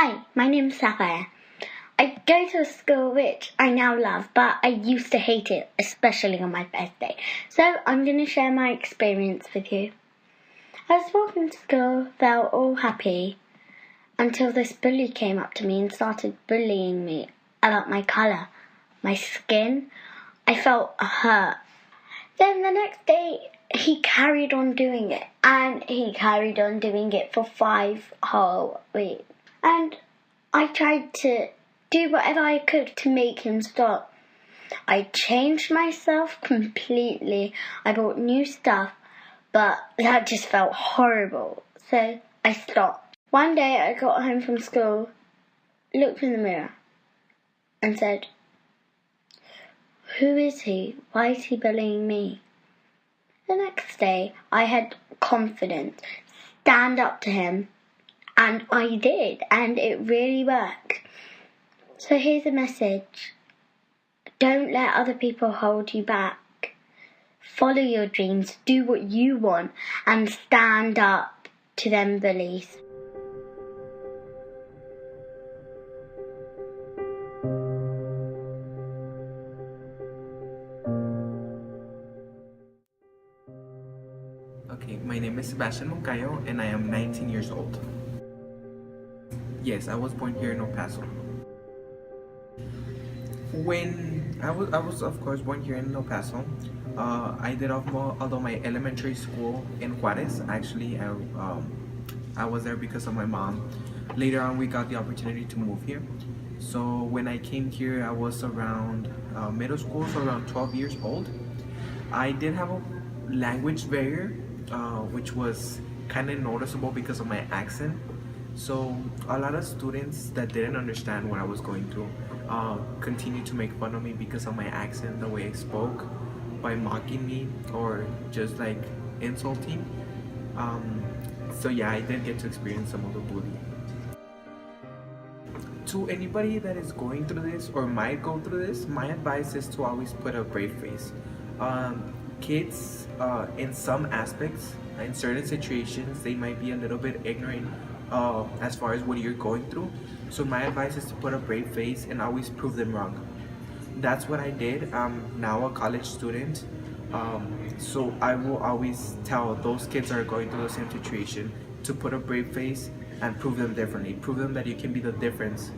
Hi, my name's Sapphire. I go to a school which I now love, but I used to hate it, especially on my birthday. So I'm going to share my experience with you. I was walking to school, felt all happy, until this bully came up to me and started bullying me about my colour, my skin. I felt hurt. Then the next day, he carried on doing it, and he carried on doing it for 5 whole weeks. And I tried to do whatever I could to make him stop. I changed myself completely. I bought new stuff, but that just felt horrible. So I stopped. One day I got home from school, looked in the mirror, and said, "Who is he? Why is he bullying me?" The next day I had confidence, stand up to him. And I did, and it really worked. So here's a message. Don't let other people hold you back. Follow your dreams, do what you want, and stand up to them bullies. Okay, my name is Sebastian Moncayo and I am 19 years old. Yes, I was born here in El Paso. When I was of course born here in El Paso, I did although my elementary school in Juarez. Actually, I was there because of my mom. Later on, we got the opportunity to move here. So when I came here, I was around middle school, so around 12 years old. I did have a language barrier, which was kind of noticeable because of my accent. So a lot of students that didn't understand what I was going through continued to make fun of me because of my accent, the way I spoke, by mocking me or just like insulting. So yeah, I did get to experience some of the bullying. To anybody that is going through this or might go through this, my advice is to always put a brave face. Kids, in some aspects, in certain situations, they might be a little bit ignorant as far as what you're going through. So my advice is to put a brave face and always prove them wrong. That's what I did. I'm now a college student. So I will always tell those kids that are going through the same situation to put a brave face and prove them differently. Prove them that you can be the difference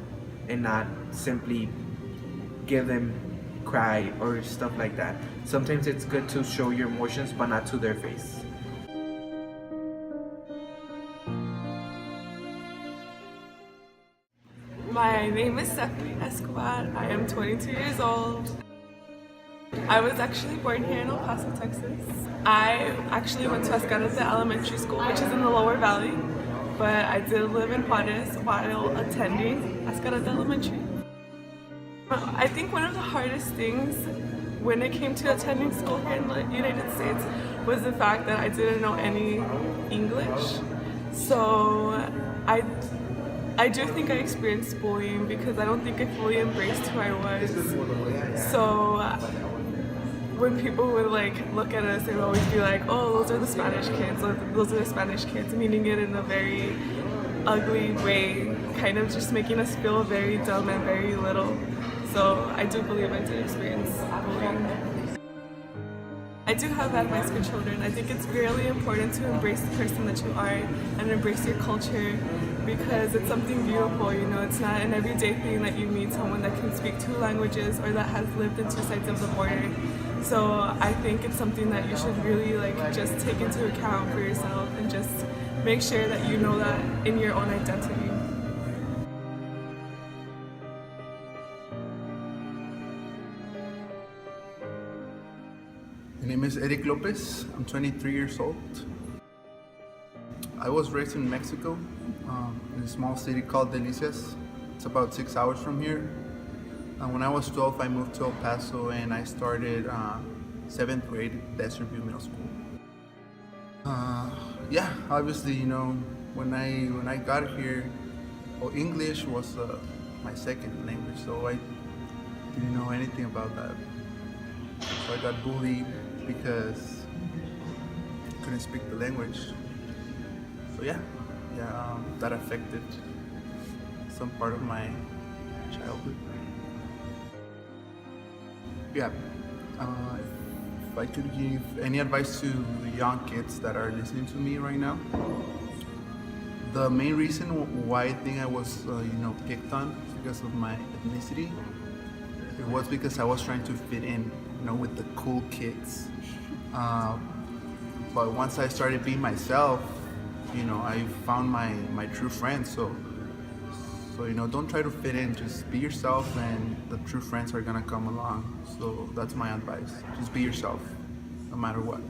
and not simply give them cry or stuff like that. Sometimes it's good to show your emotions but not to their face. My name is Stephanie Escobar. I am 22 years old. I was actually born here in El Paso, Texas. I actually went to Escarate Elementary School, which is in the Lower Valley, but I did live in Juarez while attending Escarate Elementary. I think one of the hardest things when it came to attending school here in the United States was the fact that I didn't know any English. So I do think I experienced bullying because I don't think I fully embraced who I was. So when people would like look at us, they would always be like, "Oh, those are the Spanish kids. Those are the Spanish kids," meaning it in a very ugly way, kind of just making us feel very dumb and very little. So I do believe I did experience bullying. I do have advice for children. I think it's really important to embrace the person that you are and embrace your culture because it's something beautiful, you know. It's not an everyday thing that you meet someone that can speak 2 languages or that has lived in 2 sides of the border. So I think it's something that you should really just take into account for yourself and just make sure that you know that in your own identity. My name is Eric Lopez. I'm 23 years old. I was raised in Mexico, in a small city called Delicias. It's about 6 hours from here. When I was 12, I moved to El Paso and I started 7th grade at Desert View Middle School. Yeah, obviously, you know, when I got here, well, English was my second language, so I didn't know anything about that. So I got bullied because I couldn't speak the language. So yeah, that affected some part of my childhood. Yeah. If I could give any advice to young kids that are listening to me right now, the main reason why I think I was, picked on is because of my ethnicity. It was because I was trying to fit in, with the cool kids. But once I started being myself, I found my true friends. So don't try to fit in. Just be yourself, and the true friends are gonna come along. So that's my advice. Just be yourself, no matter what.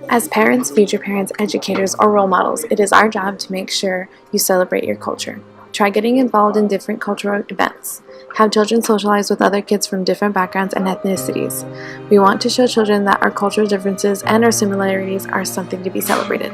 As parents, future parents, educators, or role models, it is our job to make sure you celebrate your culture. Try getting involved in different cultural events. Have children socialize with other kids from different backgrounds and ethnicities. We want to show children that our cultural differences and our similarities are something to be celebrated.